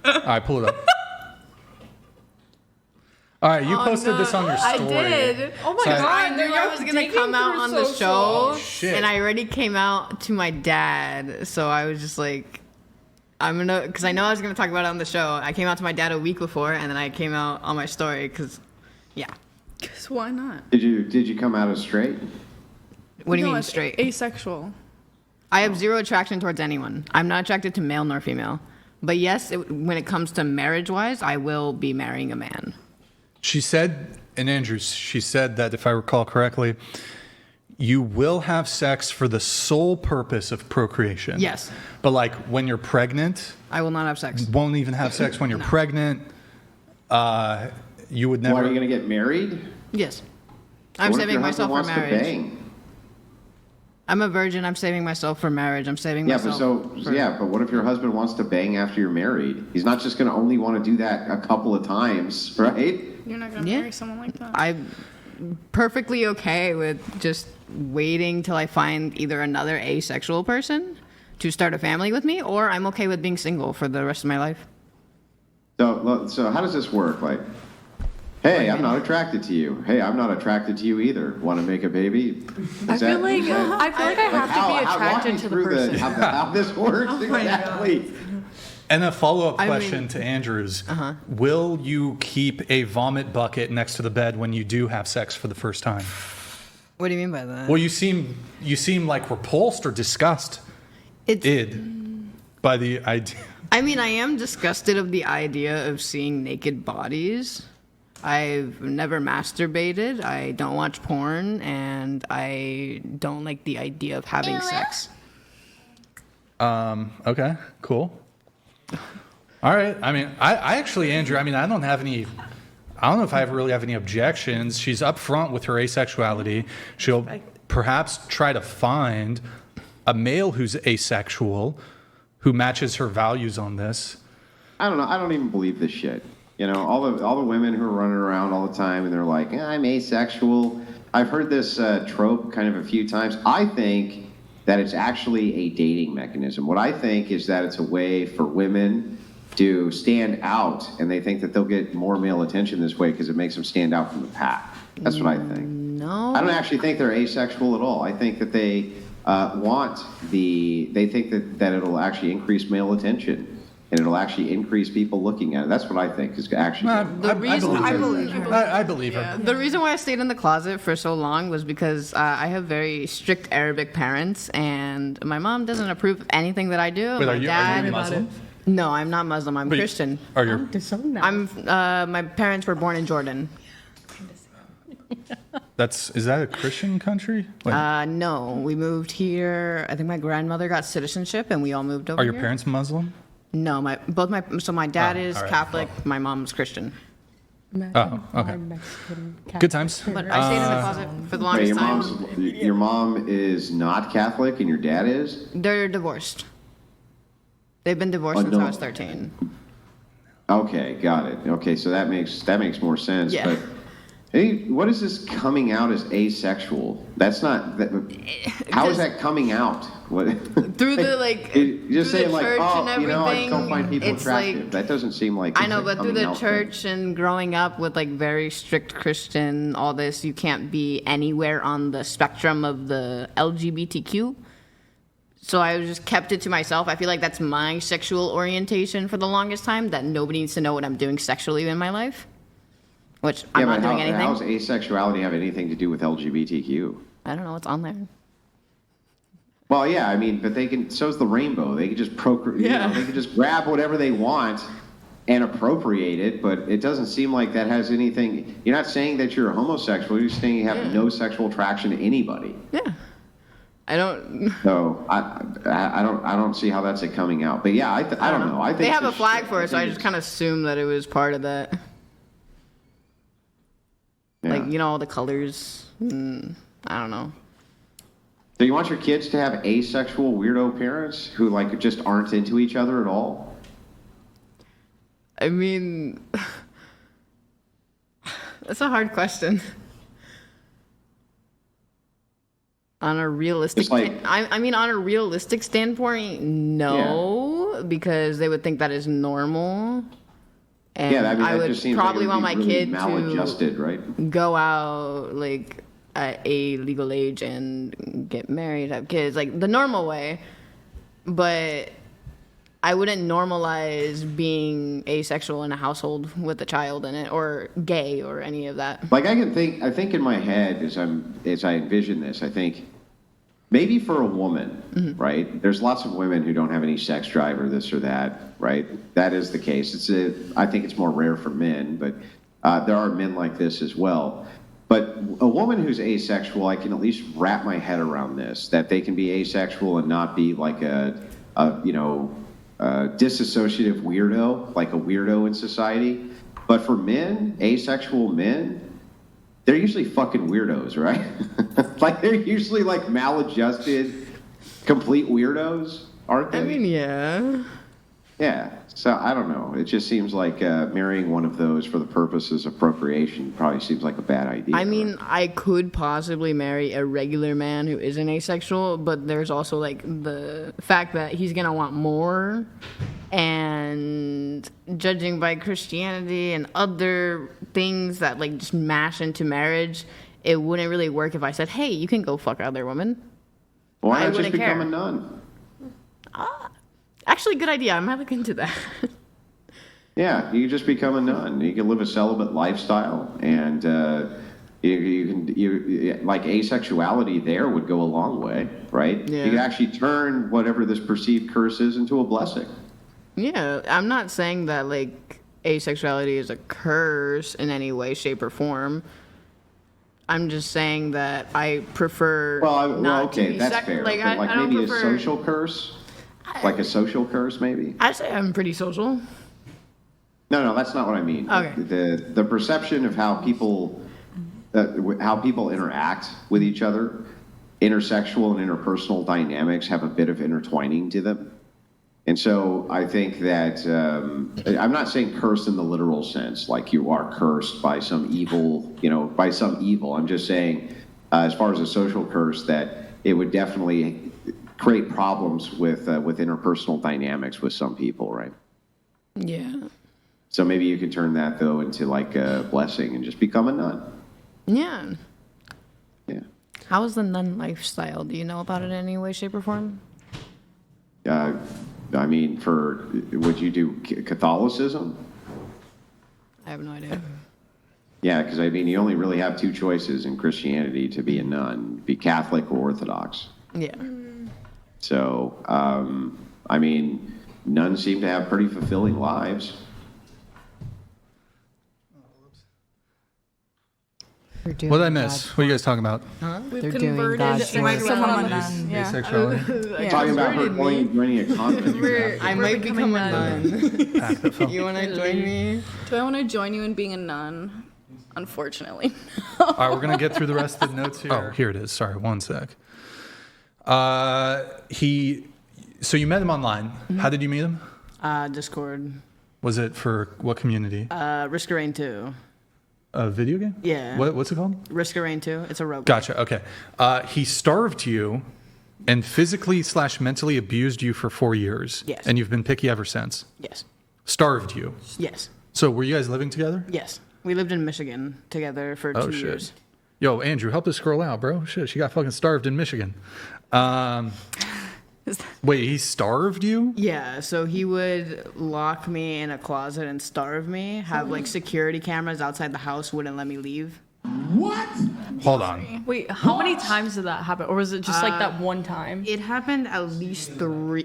All right, pull it up. All right, you posted this on your story. I did. Oh my So God. I knew I was gonna come out on the show, shit. and I already came out to my dad. So I was just like, because I know I was gonna talk about it on the show. I came out to my dad a week before, and then I came out on my story because, yeah. Because why not? Did you come out as straight? What do you No, mean it's straight? Asexual. I have zero attraction towards anyone. I'm not attracted to male nor female. But yes, when it comes to marriage-wise, I will be marrying a man. She said, and Andrew, she said that if I recall correctly, you will have sex for the sole purpose of procreation. Yes. But like when you're pregnant, I will not have sex. won't even have sex when you're No. pregnant. You would never. Why are you going to get married? Yes. I'm What if saving your myself for husband wants to marriage. bang? I'm a virgin. I'm saving myself for marriage. I'm saving Yeah, myself. but what if your husband wants to bang after you're married? He's not just going to only want to do that a couple of times, right? You're not going to Yeah. marry someone like that. I'm perfectly okay with just waiting till I find either another asexual person to start a family with me, or I'm okay with being single for the rest of my life. So how does this work? Like, hey, I'm not attracted to you. Hey, I'm not attracted to you either. Want to make a baby? I feel like I have to be attracted to the person. How this works exactly? And a follow-up I question mean- to Andrew's. Will you keep a vomit bucket next to the bed when you do have sex for the first time? What do you mean by that? Well, you seem like repulsed or disgusted It's, by the idea. I mean, I am disgusted of the idea of seeing naked bodies. I've never masturbated. I don't watch porn, and I don't like the idea of having sex. Okay, cool. All right. I mean, I actually, Andrew, I mean, I don't know if I really have any objections. She's upfront with her asexuality. She'll perhaps try to find a male who's asexual who matches her values on this. I don't know. I don't even believe this shit. You know, all the women who are running around all the time and they're like, I'm asexual. I've heard this trope kind of a few times. I think that it's actually a dating mechanism. What I think is that it's a way for women to stand out, and they think that they'll get more male attention this way because it makes them stand out from the pack. That's what I think. No. I don't actually think they're asexual at all. I think that they they think that it'll actually increase male attention. And it'll actually increase people looking at it. That's what I think is actually. I reason- believe her. The reason why I stayed in the closet for so long was because I have very strict Arabic parents, and my mom doesn't approve of anything that I do. Wait, my are you dad, Muslim? No, I'm not Muslim. I'm But Christian. Are you? My parents were born in Jordan. Is that a Christian country? Like, No, we moved here. I think my grandmother got citizenship, and we all moved over are your here. parents Muslim? No, my dad is all right. Catholic, my mom's Christian. Oh, okay. Good times. But I stayed in the closet for the Wait, longest time. your mom is not Catholic and your dad is? They're divorced. They've been divorced since no. I was 13. Okay, got it. Okay, so that makes more sense. Yeah. But hey, what is this coming out as asexual? That's not. How is that coming out? What? Through the You're just through saying the like, church oh, and you know, I just don't find everything, people it's attractive. like- That doesn't seem like. I know, but through coming the out church and growing up with like very strict Christian, all this, you can't be anywhere on the spectrum of the LGBTQ. So I just kept it to myself. I feel like that's my sexual orientation for the longest time, that nobody needs to know what I'm doing sexually in my life, which I'm not doing anything. How does asexuality have anything to do with LGBTQ? I don't know what's on there. Well, yeah, I mean, but they can. So's the rainbow. They can just procreate. Yeah. They can just grab whatever they want and appropriate it. But it doesn't seem like that has anything. You're not saying that you're homosexual. You're saying you have no sexual attraction to anybody. Yeah. I don't. So I don't see how that's coming out. But yeah, I don't know. I think They have a it's flag just- for it, so I just think kind of assumed that it was part of that. yeah. Like, you know, all the colors. I don't know. So you want your kids to have asexual weirdo parents who like just aren't into each other at all? I mean, that's a hard question. On a realistic, It's like- I mean, on a realistic standpoint, no. because they would think that is normal. And Yeah, I mean, I that would just seems probably like it would want my be really kid maladjusted, right? to go out like at a legal age and get married, have kids, like the normal way. But I wouldn't normalize being asexual in a household with a child in it, or gay, or any of that. Like I think in my head as I envision this, I think maybe for a woman, right? There's lots of women who don't have any sex drive or this or that, right? That is the case. I think it's more rare for men, but there are men like this as well. But a woman who's asexual, I can at least wrap my head around this, that they can be asexual and not be like a disassociative weirdo, like a weirdo in society. But for men, asexual men, they're usually fucking weirdos, right? Like they're usually like maladjusted, complete weirdos, aren't they? I mean, yeah. Yeah. So I don't know. It just seems like marrying one of those for the purposes of procreation probably seems like a bad idea. I mean, I could possibly marry a regular man who isn't asexual, but there's also like the fact that he's gonna want more, and judging by Christianity and other things that like just mash into marriage, it wouldn't really work if I said, "Hey, you can go fuck other women." why I not just wouldn't become care. a nun? Actually, good idea. I might look into that. Yeah, you can just become a nun. You can live a celibate lifestyle, and like asexuality there would go a long way, right? Yeah. You can actually turn whatever this perceived curse is into a blessing. Yeah, I'm not saying that like asexuality is a curse in any way, shape, or form. I'm just saying that I prefer not to okay, be that's fair. Like, But like I don't maybe prefer. a social curse, like a social curse, maybe. I say I'm pretty social. No, that's not what I mean. Okay. The perception of how people interact with each other, intersexual and interpersonal dynamics have a bit of intertwining to them. And so I think that I'm not saying curse in the literal sense, like you are cursed by some evil, by some evil. I'm just saying, as far as a social curse, that it would definitely create problems with interpersonal dynamics with some people, right? Yeah. So maybe you could turn that though into like a blessing and just become a nun. Yeah. Yeah. How is the nun lifestyle? Do you know about it in any way, shape, or form? I mean, would you do Catholicism? I have no idea. Yeah, because I mean, you only really have two choices in Christianity to be a nun: be Catholic or Orthodox. Yeah. So, I mean, nuns seem to have pretty fulfilling lives. What did I miss? What are you guys talking about? We've They're doing converted God's someone work. a nun. Yeah. Asexuality? Talking about her joining a convent. I might become a nun. You want to join me? Do I want to join you in being a nun? Unfortunately. All right, we're gonna get through the rest of the notes here. Oh, here it is. Sorry, one sec. So you met him online. How did you meet him? Discord. Was it for what community? Risk of Rain 2. A video game? Yeah. What's it called? Risk of Rain 2. It's a rogue. Gotcha. Okay. He starved you and physically/mentally abused you for 4 years. Yes. And you've been picky ever since. Yes. Starved you. Yes. So were you guys living together? Yes. We lived in Michigan together for 2 years. Yo, Andrew, help us scroll out, bro. Shit, she got fucking starved in Michigan. Wait, he starved you? Yeah, so he would lock me in a closet and starve me, have like security cameras outside the house, wouldn't let me leave. Hold on. Wait, how many times did that happen? Or was it just like that one time? It happened at least 3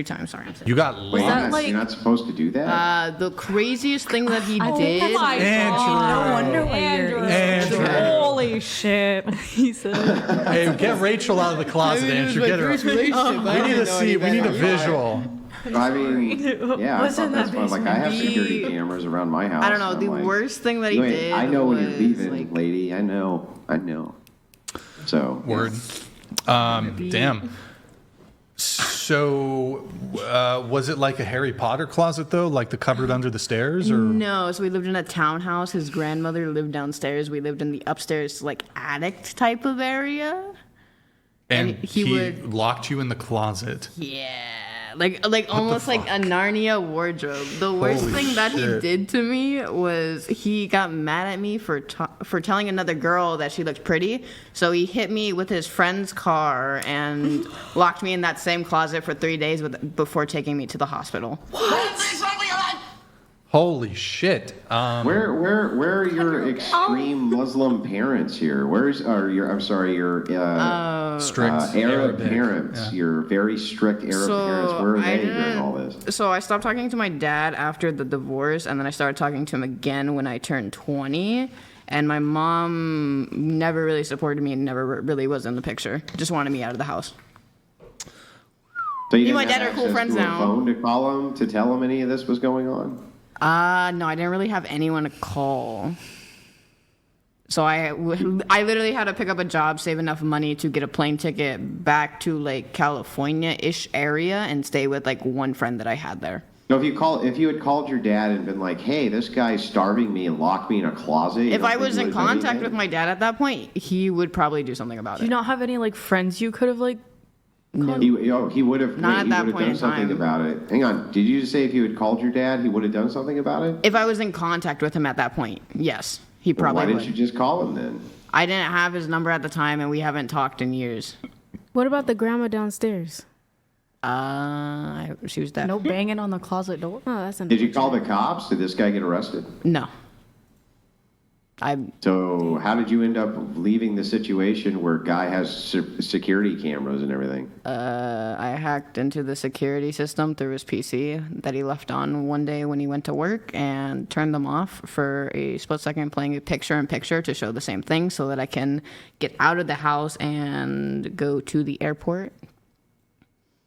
times, sorry. I'm sorry. You got Wait, locked? you're not supposed to do that? The craziest thing that he did. Oh my Andrew. God. No wonder why Andrew. Andrew. Holy shit. He said. Hey, get Rachel out of the closet, Andrew. Get her. We need to see. We need a visual. I mean, yeah, I thought that's fun. Like, I have security cameras around my house. I don't know, and the I'm like, worst thing that he "Wait, did I know when you're was, leaving, like- lady. I know. So, Word. Damn. So, was it like a Harry Potter closet though, like the cupboard under the stairs, or? No, so we lived in a townhouse. His grandmother lived downstairs. We lived in the upstairs, like, attic type of area. And and he he would- locked you in the closet. Yeah, like almost like a Narnia wardrobe. The worst Holy thing that he shit. did to me was he got mad at me for telling another girl that she looked pretty. So he hit me with his friend's car and locked me in that same closet for 3 days before taking me to the hospital. Holy shit. Where are your extreme Muslim parents here? Your Strict Arab Arabic, parents? yeah. Your very strict Arab parents. Where are they during all this? So I stopped talking to my dad after the divorce, and then I started talking to him again when I turned 20. And my mom never really supported me and never really was in the picture. Just wanted me out of the house. So you Me and didn't my dad have are cool access friends to a now. phone to call him to tell him any of this was going on? No, I didn't really have anyone to call. So I literally had to pick up a job, save enough money to get a plane ticket back to like California-ish area and stay with like one friend that I had there. No, if you had called your dad and been like, "Hey, this guy's starving me and locked me in a closet," If I was in contact with my dad at that point, he would probably do something about Do you it. not have any like friends you could have like? He would have Not at that point done in something time. about it. Hang on, did you just say if you had called your dad, he would have done something about it? If I was in contact with him at that point, yes, he Well, probably why would. didn't you just call him then? I didn't have his number at the time, and we haven't talked in years. What about the grandma downstairs? She was dead. No banging on the closet door. Oh, that's Did you call the cops? Did this guy get arrested? No. So how did you end up leaving the situation where guy has security cameras and everything? I hacked into the security system through his PC that he left on one day when he went to work and turned them off for a split second, playing a picture-in-picture to show the same thing so that I can get out of the house and go to the airport.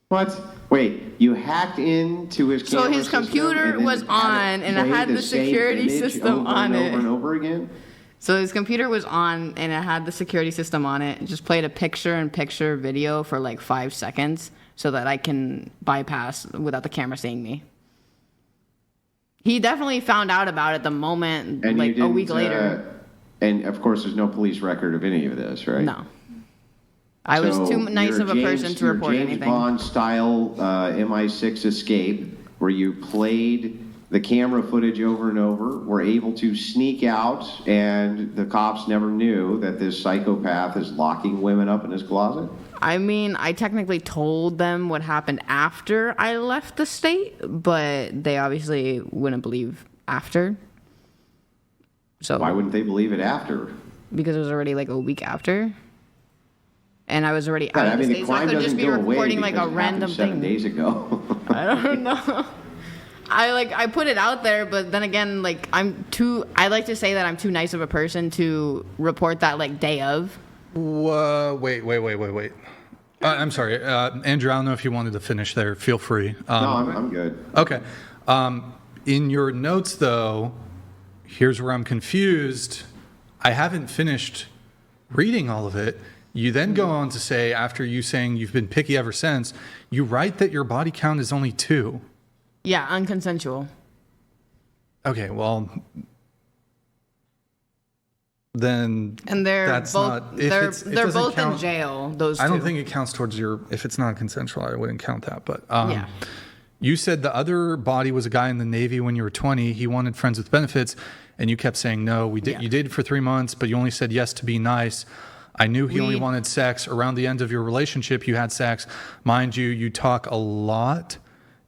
What? Wait, you hacked into his So camera his system computer and then was had on, and it play had the same security image system over on and it. over and over again? So his computer was on, and it had the security system on it. It just played a picture-in-picture video for like 5 seconds so that I can bypass without the camera seeing me. He definitely found out about it the moment, And like you a week didn't, later. And of course, there's no police record of any of this, right? No. I was So too nice your of a person to your report James anything. Bond style MI6 escape, where you played the camera footage over and over, were able to sneak out, and the cops never knew that this psychopath is locking women up in his closet? I mean, I technically told them what happened after I left the state, but they obviously wouldn't believe after. So Why wouldn't they believe it after? because it was already like a week after. And I was already out I of the mean, the state, so I crime could just doesn't be go away reporting like because a it happened random 7 thing. days ago. I don't know. I put it out there, but then again, like I like to say that I'm too nice of a person to report that like day of. Wait. I'm sorry. Andrew, I don't know if you wanted to finish there. Feel free. No, I'm good. Okay. In your notes, though, here's where I'm confused. I haven't finished reading all of it. You then go on to say, after you saying you've been picky ever since, you write that your body count is only 2. Yeah, unconsensual. Okay, well, then And they're that's both not. If they're it's- it they're doesn't both count- in jail. Those two. I don't think it counts towards your. If it's not consensual, I wouldn't count that. But Yeah. you said the other body was a guy in the Navy when you were 20. He wanted friends with benefits, and you kept saying no. We did. Yeah. You did for 3 months, but you only said yes to be nice. I knew he only We- wanted sex. Around the end of your relationship, you had sex. Mind you, you talk a lot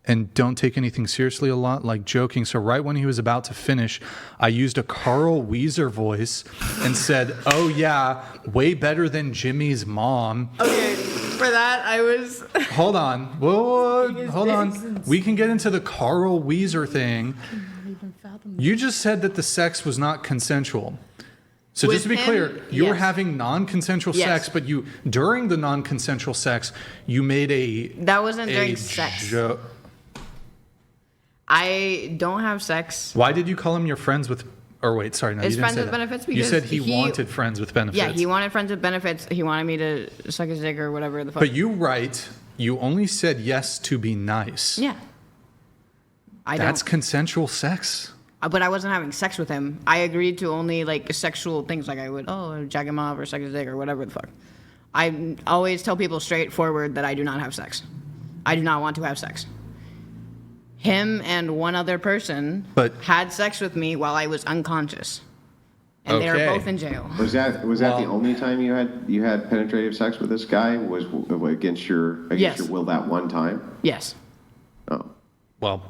and don't take anything seriously a lot, like joking. So right when he was about to finish, I used a Carl Weezer voice and said, "Oh yeah, way better than Jimmy's mom." Okay, for that I was. Hold on. Whoa, hold on. We can get into the Carl Weezer thing. You just said that the sex was not consensual. So With just to be him, clear, you were yes. having non-consensual Yes. sex, but you during the non-consensual sex, you made That wasn't a during sex. joke. I don't have sex. Why did you call him your friends with? Or wait, sorry, no, His you didn't friends say with that. benefits You because said he he- wanted friends with benefits. Yeah, he wanted friends with benefits. He wanted me to suck his dick or whatever the fuck. But you write, you only said yes to be nice. Yeah. I That's don't. consensual sex. But I wasn't having sex with him. I agreed to only like sexual things, like I would jack him off or suck his dick or whatever the fuck. I always tell people straightforward that I do not have sex. I do not want to have sex. Him and one other person But- had sex with me while I was unconscious. And they were Okay. both in jail. Was that the only time you had penetrative sex with this guy? Was against your Yes. will that one time? Yes. Oh. Well,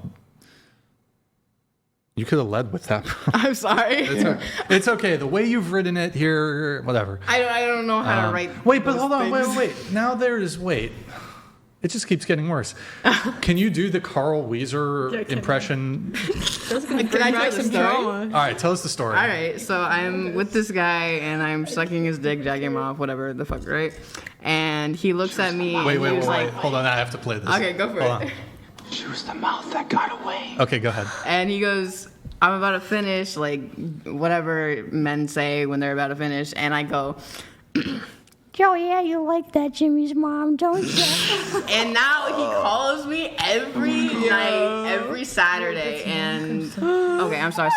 you could have led with that. I'm sorry. It's okay. The way you've written it here, whatever. I don't know how to write. Wait, but those hold on. things. Wait. Now wait. It just keeps getting worse. Can you do the Carl Weezer impression? Can I tell the story? All right, tell us the story. All right, so I'm with this guy and I'm sucking his dick, jacking him off, whatever the fuck, right? And he looks at me. Wait. and he was like, Hold on, I have to play this. Okay, go for Hold it. on. She was the mouth that got away. Okay, go ahead. And he goes, I'm about to finish, like whatever men say when they're about to finish. And I go, Joe, yeah, you like that Jimmy's mom, don't you? and now he calls me every night, every Saturday. And okay, I'm sorry.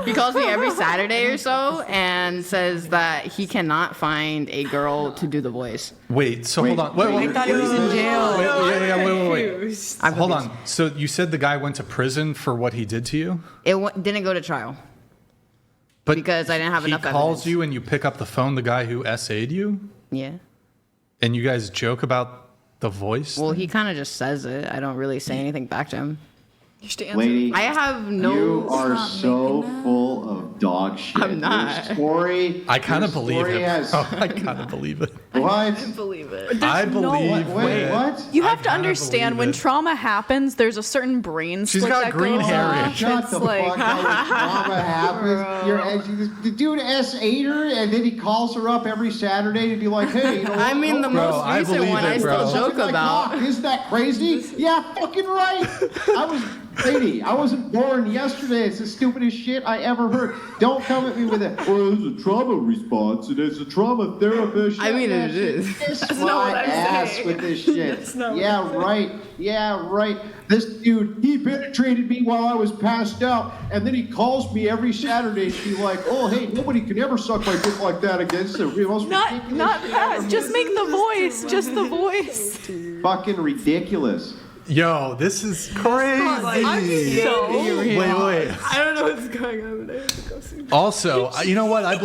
He calls me every Saturday or so and says that he cannot find a girl to do the voice. Wait, so hold on. Wait. I thought he was in jail. Wait. I'm Hold confused. on. So you said the guy went to prison for what he did to you? It didn't go to trial. But Because I didn't have enough He calls evidence. you and you pick up the phone, the guy who essayed you? Yeah. And you guys joke about the voice? Well, he kind of just says it. I don't really say anything back to him. You should answer. Lady, I have no. you are so full of dog shit. I'm not. Your story. I kind of your believe story it. has- bro. I kind of believe it. What? Believe it. I believe Wait, it. what? You have I to kinda understand believe when it. trauma happens, there's a certain brain She's split got that green goes hair. on. Shut It's the like, fuck up. Trauma happens. The dude S8 her, and then he calls her up every Saturday to be like, hey, you know I mean, the Bro, most I recent believe one it, I bro. still joke Like, about. "Fuck, isn't that crazy? Yeah, fucking right. Lady, I wasn't born yesterday. It's the stupidest shit I ever heard. Don't come at me with it. Well, it's a trauma response, and it's a trauma therapist. I mean, Yeah, it is. Kiss That's my not what I'm ass saying. with this shit. That's not what Yeah, I'm saying. right. Yeah, right. This dude, he penetrated me while I was passed out, and then he calls me every Saturday. She's like, oh, hey, nobody can ever suck my dick like that again. It's the most not ridiculous shit that. ever. Just make the voice. Just the voice. Fucking ridiculous. Yo, this is crazy. Wait. I don't know what's going on, but I have to go see. Also, you know what? I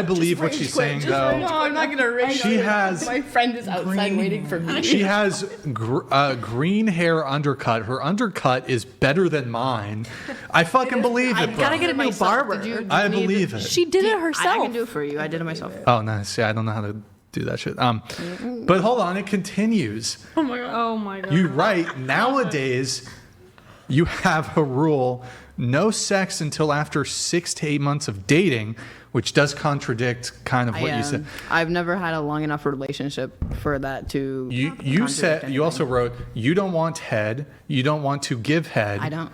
believe what she's saying, though. No, I'm not gonna rage. She has My friend is outside waiting for me. She has green hair undercut. Her undercut is better than mine. I fucking believe it, bro. Gotta get a new barber. I believe it. She did it I herself. can do it for you. I did it myself. Oh, nice. Yeah, I don't know how to do that shit. But hold on, it continues. Oh my god. You write, nowadays, you have a rule, no sex until after 6 to 8 months of dating, which does contradict kind of what you said. I've never had a long enough relationship for that to. You said, you also wrote, you don't want head, you don't want to give head. I don't.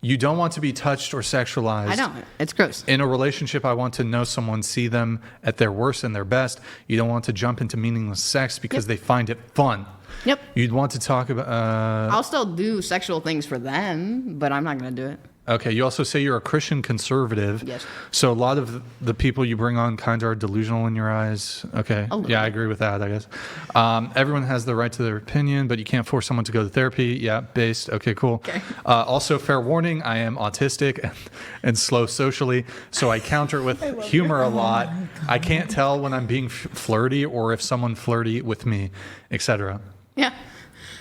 You don't want to be touched or sexualized. I don't. It's gross. In a relationship, I want to know someone, see them at their worst and their best. You don't want to jump into meaningless sex because they find it fun. Yep. You'd want to talk about. I'll still do sexual things for them, but I'm not gonna do it. Okay. You also say you're a Christian conservative. Yes. So a lot of the people you bring on kind of are delusional in your eyes. Okay. A little Yeah, I bit. agree with that. I guess. Everyone has the right to their opinion, but you can't force someone to go to therapy. Yeah. Based. Okay. Cool. Okay. Also, fair warning: I am autistic and slow socially, so I counter with humor a lot. I can't tell when I'm being flirty or if someone flirty with me, etc. Yeah.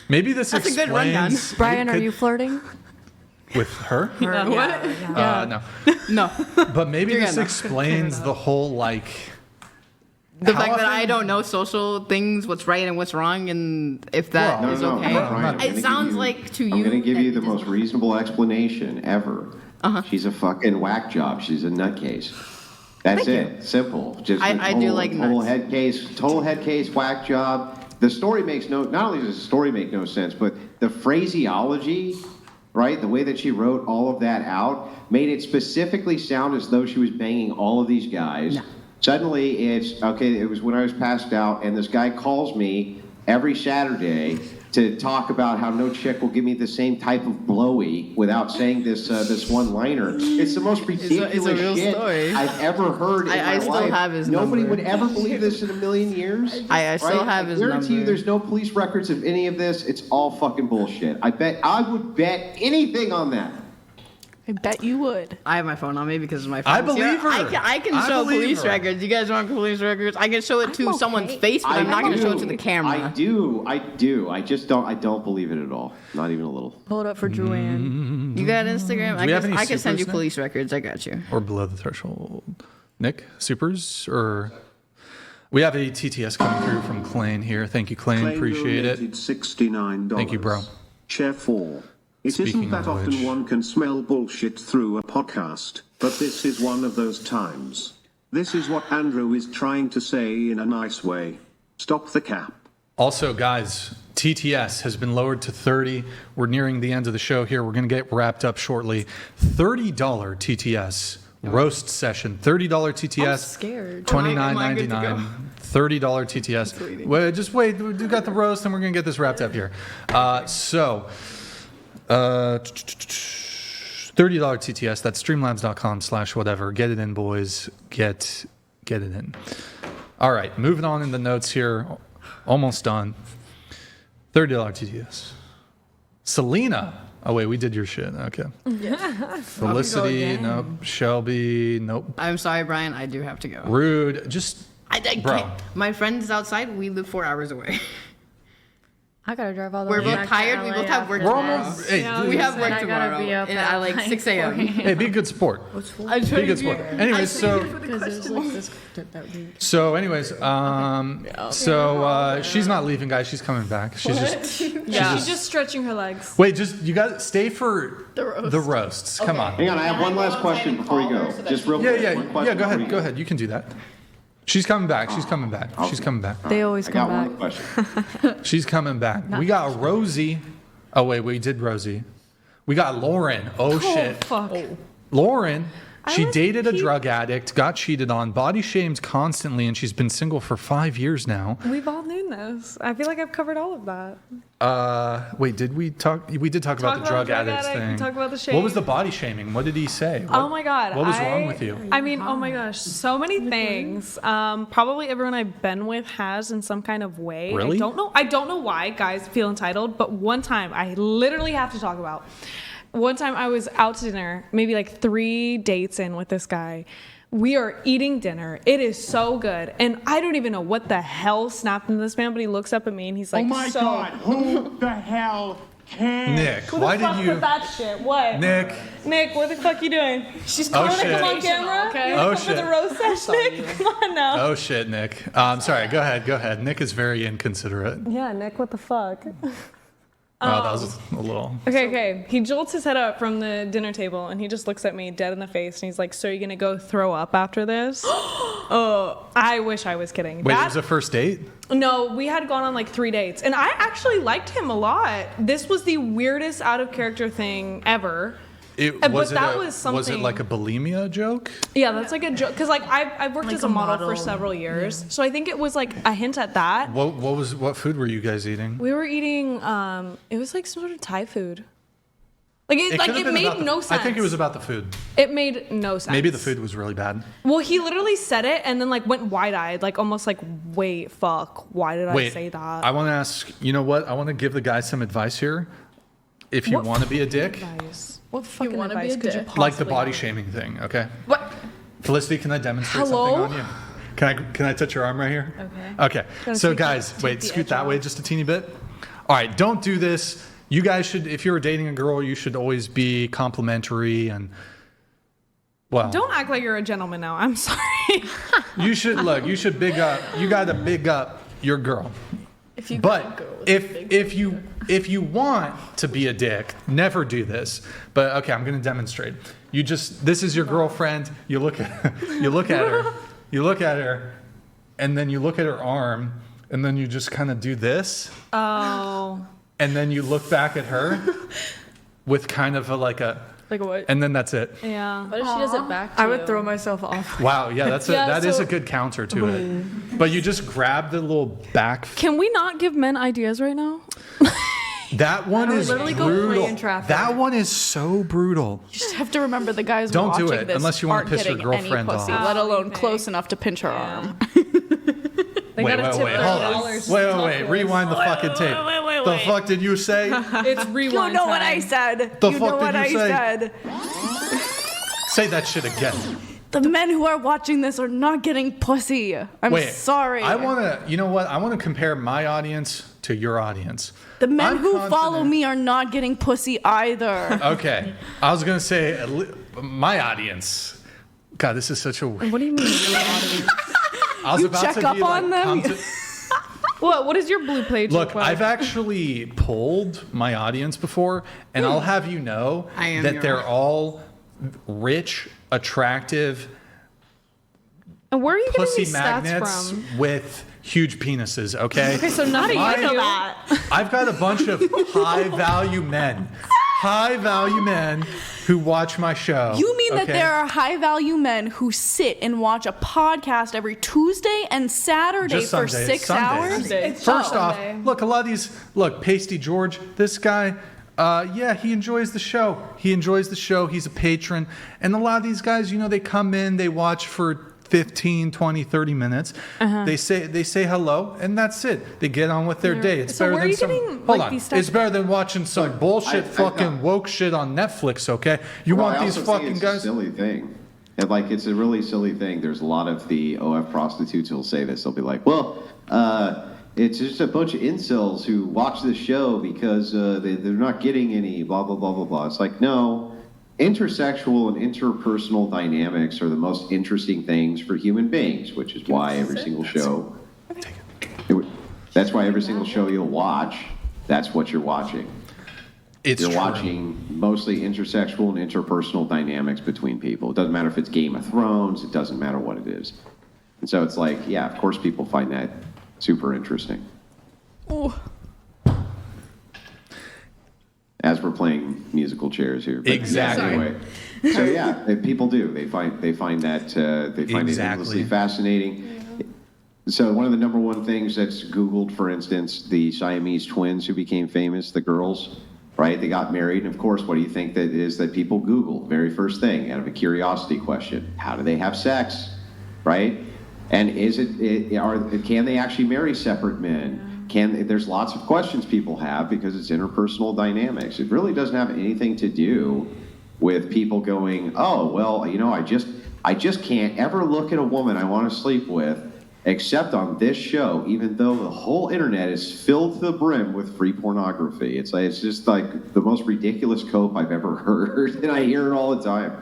Maybe this That's a good rundown. explains. Brian, are could- you flirting? with her? No. No. But maybe You're this gonna- explains the whole like. The How fact that often- I don't know social things, what's right and what's wrong, and if that Well, is No, okay. Brian, I'm gonna It give sounds you- like to I'm you. going to give that you the it most is- reasonable explanation ever. She's a fucking whack job. She's a nutcase. That's it. Simple. Just I a do total- like total nuts. total head case, whack job. The story makes not only does the story make no sense, but the phraseology, right? The way that she wrote all of that out made it specifically sound as though she was banging all of these guys. No. Suddenly it's, okay, it was when I was passed out, and this guy calls me every Saturday to talk about how no chick will give me the same type of blowy without saying this one liner. It's the most ridiculous it's a real shit story. I've ever heard in my I still life. have his Nobody number. would ever believe this in a million years. I still have his I guarantee you number. there's no police records of any of this. It's all fucking bullshit. I would bet anything on that. I bet you would. I have my phone on me because of my I friends believe here. her. I can I show believe police her. records. You guys want police records? I can show it to I'm someone's okay. face, but I'm not going to show it to the camera. I do. I just don't. I don't believe it at all. Not even a little. Hold up for Joanne. You got Instagram? we have any I can send you supers now? police records. I got you. Or below the threshold. Nick, supers or we have a TTS coming through from Clane here. Thank you, Clane. Appreciate it. $69. Thank you, bro. Chair 4. It Speaking isn't that of often which- one can smell bullshit through a podcast, but this is one of those times. This is what Andrew is trying to say in a nice way. Stop the cap. Also, guys, TTS has been lowered to 30. We're nearing the end of the show here. We're going to get wrapped up shortly. $30 TTS roast session. $30 TTS. I'm scared. Am I good to go? $29.99. $30 TTS. Wait, just wait. We got the roast, and we're going to get this wrapped up here. $30 TTS. That's streamlabs.com/whatever. Get it in, boys. Get it in. All right, moving on in the notes here. Almost done. $30 TTS. Selena. Oh wait, we did your shit. Okay. Felicity. again. Nope. Shelby. Nope. I'm sorry, Brian. I do have to go. Rude. Just I bro. can't. My friend is outside. We live 4 hours away. I gotta drive all the We're way both back to tired. We LA both have work We're tomorrow. almost. Hey, Yeah, We have work I gotta tomorrow be up at like 6 a.m. hey, be a good sport. I'm Be a good sport. Anyways, so. Because there's like this that we. So, anyways, she's not leaving, guys. She's coming back. She's just. Yeah. She's just stretching her legs. Wait, you got stay for the roasts. Come on. Hang on, I have one last question before you go. Just real quick. one question Go before you ahead. Go ahead. You can do that. She's coming back. She's coming back. She's coming back. They always I got come one back. question. She's coming back. We got Rosie. Oh wait, we did Rosie. We got Lauren. Oh shit. Fuck. Lauren. She was dated a peep- drug addict, got cheated on, body shamed constantly, and she's been single for 5 years now. We've all known this. I feel like I've covered all of that. Wait, did we talk? We did talk about the drug addicts addict, thing. talk about the What was shame. the body shaming? What did he say? Oh my god. What was wrong with you? I mean, oh my gosh, so many things. Probably everyone I've been with has in some kind of way. Really? I don't know why guys feel entitled, but one time I literally have to talk about. One time I was out to dinner, maybe like 3 dates in with this guy. We are eating dinner. It is so good. And I don't even know what the hell snapped into this man, but he looks up at me and he's like, who the hell cares? Nick, Who why the fuck did you? put that shit? What? Nick. Nick, what the fuck you doing? She's Oh, calling shit. come on camera. Okay. You wanna Oh, come for shit. the roast session, Nick. Come on now. Oh shit, Nick. I'm sorry. Go ahead. Nick is very inconsiderate. Yeah, Nick, what the fuck? Oh, that was a little. Okay. He jolts his head up from the dinner table and he just looks at me dead in the face and he's like, "So you're gonna go throw up after this?" Oh, I wish I was kidding. Wait, it was a first date? No, we had gone on like 3 dates, and I actually liked him a lot. This was the weirdest out of character thing ever. But was it something. like a bulimia joke? Yeah, that's like a joke. Because like I've worked Like as a a model for model. several years, so I think it was like a hint at that. What food were you guys eating? We were eating. It was like some sort of Thai food. Like could've it been made about no sense. I think it was about the food. It made no sense. Maybe the food was really bad. Well, he literally said it and then like went wide-eyed, like almost like, "Wait, fuck, why did I say that?" I want to ask. You know what? I want to give the guy some advice here. If you What want to be a dick, Advice. What fucking wanna be advice a could you dick? possibly like the body have? shaming thing, okay? What? Felicity, can I demonstrate Hello? something on you? Can I touch your arm right here? Okay. Okay. Gotta So take guys, the- wait, take the scoot edge that way off. just a teeny bit. All right, don't do this. You guys should, if you're dating a girl, you should always be complimentary and, well, Don't act like you're a gentleman now. I'm sorry. you should big up. You got to big up your girl. If you But go with if you want to be a dick, never do this. But okay, I'm going to demonstrate. This is your girlfriend. You look at her, and then you look at her arm, and then you just kind of do this, Oh. and then you look back at her, with kind of Like what? and then that's it. Yeah. What if she does it back to I would you? throw myself off. Wow, yeah, that is so- a good counter to it. But you just grab the little back. Can we not give men ideas right now? That one is literally go brutal. play in traffic. That one is so brutal. You just have to remember the guys Don't do watching it this unless you wanna aren't piss your getting any girlfriend pussy, off. let alone Okay. close enough to pinch her arm. They Wait, gotta tip their hold on. dollars. Wait. Rewind the fucking tape. The fuck did you say? It's rewind. You know what time. I said. The you fuck know did what you I say? said. Say that shit again. The men who are watching this are not getting pussy. I'm Wait, sorry. I want to, you know what? I want to compare my audience to your audience. The men I'm who confident- follow me are not getting pussy either. Okay. I was going to say my audience. God, this is such a. What do you mean? Your audience? I was You about check to up be on them? What does your blue page Look, like? I've actually polled my audience before, and I'll have you know I am that your they're all rich, attractive, And where are you getting pussy these stats magnets from? with huge penises, okay? Okay, so not My- you. I've got a bunch of high-value men who watch my show. You mean that okay? there are high value men who sit and watch a podcast every Tuesday and Saturday Just for Sunday, 6 hours? It's First off, Sunday. look, a lot of these, Pasty George, this guy, yeah, he enjoys the show. He's a patron. And a lot of these guys, they come in, they watch for 15, 20, 30 minutes. They say hello, and that's it. They get on with their day. It's So better where are than you some. getting, Hold like, on. these stats It's better than watching some bullshit fucking woke shit on Netflix, okay? You Well, want I these also think fucking it's guys. a silly thing. And it's a really silly thing. There's a lot of the OF prostitutes who'll say this. They'll be like, well, it's just a bunch of incels who watch this show because they're not getting any blah, blah, blah, blah, blah. It's like, no. Intersexual and interpersonal dynamics are the most interesting things for human beings, which is why every single show. That's why every single show you'll watch, that's what you're watching. It's You're true. watching mostly intersexual and interpersonal dynamics between people. It doesn't matter if it's Game of Thrones. It doesn't matter what it is. And so it's like, yeah, of course people find that super interesting. As we're playing musical chairs here. But Exactly. Yeah, anyway. So yeah, people do. They find that it endlessly fascinating. So one of the number one things that's Googled, for instance, the Siamese twins who became famous, the girls, right? They got married, and of course, what do you think that is that people Google? Very first thing, out of a curiosity question: how do they have sex, right? And can they actually marry separate men? There's lots of questions people have because it's interpersonal dynamics. It really doesn't have anything to do with people going, oh, well, I just can't ever look at a woman I want to sleep with except on this show, even though the whole internet is filled to the brim with free pornography. It's just like the most ridiculous cope I've ever heard, and I hear it all the time.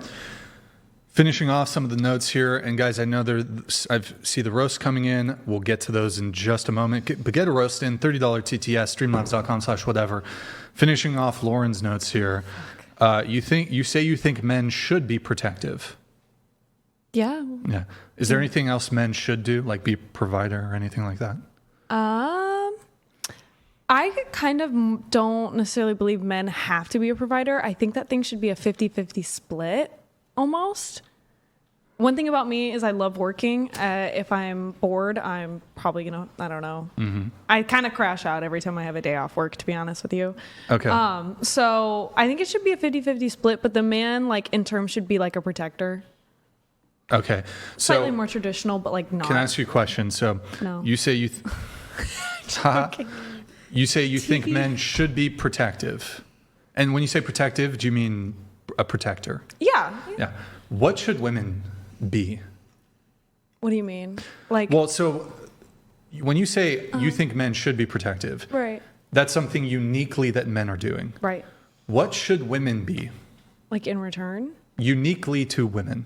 Finishing off some of the notes here, and guys, I know I see the roast coming in. We'll get to those in just a moment. But get a roast in, $30 TTS, streamlabs.com/whatever. Finishing off Lauren's notes here. You say you think men should be protective. Yeah. Yeah. Is there anything else men should do, like be a provider or anything like that? I kind of don't necessarily believe men have to be a provider. I think that things should be a 50-50 split almost. One thing about me is I love working. If I'm bored, I'm probably I don't know. Mm-hmm. I kind of crash out every time I have a day off work, to be honest with you. Okay. So I think it should be a 50-50 split, but the man, in terms, should be like a protector. Okay. Slightly So more traditional, but not. can I ask you a question? So No. you say you think men should be protective. And when you say protective, do you mean a protector? Yeah. Yeah. What should women be? What do you mean? Well, so when you say you think men should be protective, Right. that's something uniquely that men are doing. Right. What should women be In return? uniquely to women?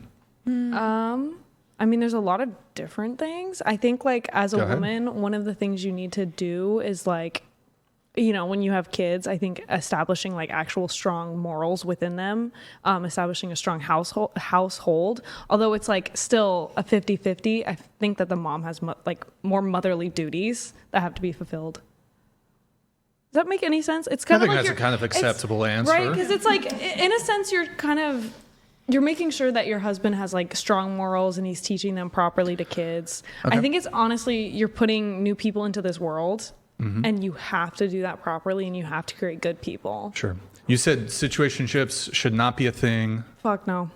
I mean, there's a lot of different things. I think, as a Go ahead. woman, one of the things you need to do is, when you have kids, I think establishing, actual strong morals within them, establishing a strong household. Although it's, still a 50-50, I think that the mom has, more motherly duties that have to be fulfilled. Does that make any sense? It's I kind of think like that's a kind of acceptable answer. right? Because it's like, in a sense, you're making sure that your husband has like strong morals and he's teaching them properly to kids. Okay. I think it's honestly, you're putting new people into this world, and you have to do that properly, and you have to create good people. Sure. You said situationships should not be a thing. Fuck no.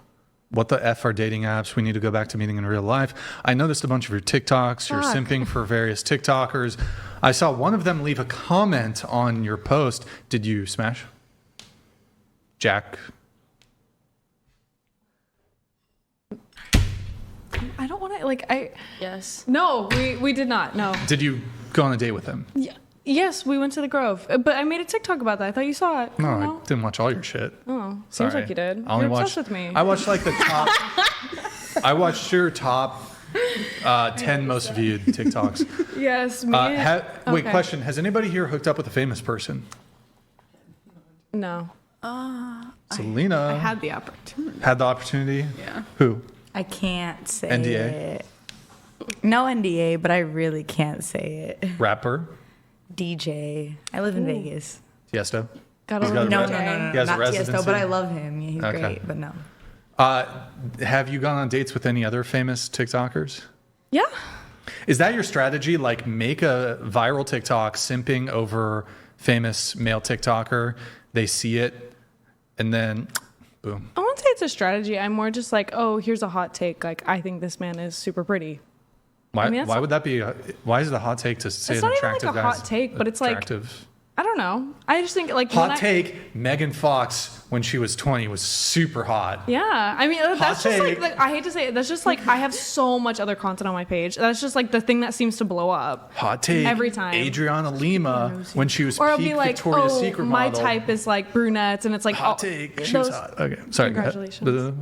What the F are dating apps? We need to go back to meeting in real life. I noticed a bunch of your TikToks. You're Fuck. simping for various TikTokers. I saw one of them leave a comment on your post. Did you smash? Jack? I don't want to, Yes. no, we did not, no. Did you go on a date with him? Yes, we went to the Grove, but I made a TikTok about that. I thought you saw it. No, I don't I know. didn't watch all your shit. Oh, seems Sorry. like you did. I only You're watched, obsessed with me. I watched like the top. I watched your top 10 most viewed TikToks. Yes, me. Wait, Okay. question. Has anybody here hooked up with a famous person? No. Selena Had the opportunity. had the opportunity. Yeah. Who? I can't say NDA? it. No NDA, but I really can't say it. Rapper? DJ. I live in Vegas. Tiesto? Gotta He's got a No, res- no, no, no, He has a not residency? Tiesto, but I love him. Yeah, he's Okay. great, but no. Have you gone on dates with any other famous TikTokers? Yeah. Is that your strategy? Like, make a viral TikTok simping over famous male TikToker. They see it, and then boom. I wouldn't say it's a strategy. I'm more just like, oh, here's a hot take. Like, I think this man is super pretty. Why? I mean, that's why not- would that be? Why is it a hot take to say It's an not even like attractive a guy's hot take, but it's like- attractive? I don't know. I just think like when Hot take: Megan Fox when she was 20 was super hot. Yeah, I mean that's just take. like I hate to say it. That's just like I have so much other content on my page. That's just like the thing that seems to blow up. Hot take: Every time. Adriana Lima when she was Or it'll peak be like, Victoria's oh, Secret my model. type is like brunettes, and it's like Hot oh, take: she was those- hot. Okay, sorry. Congratulations.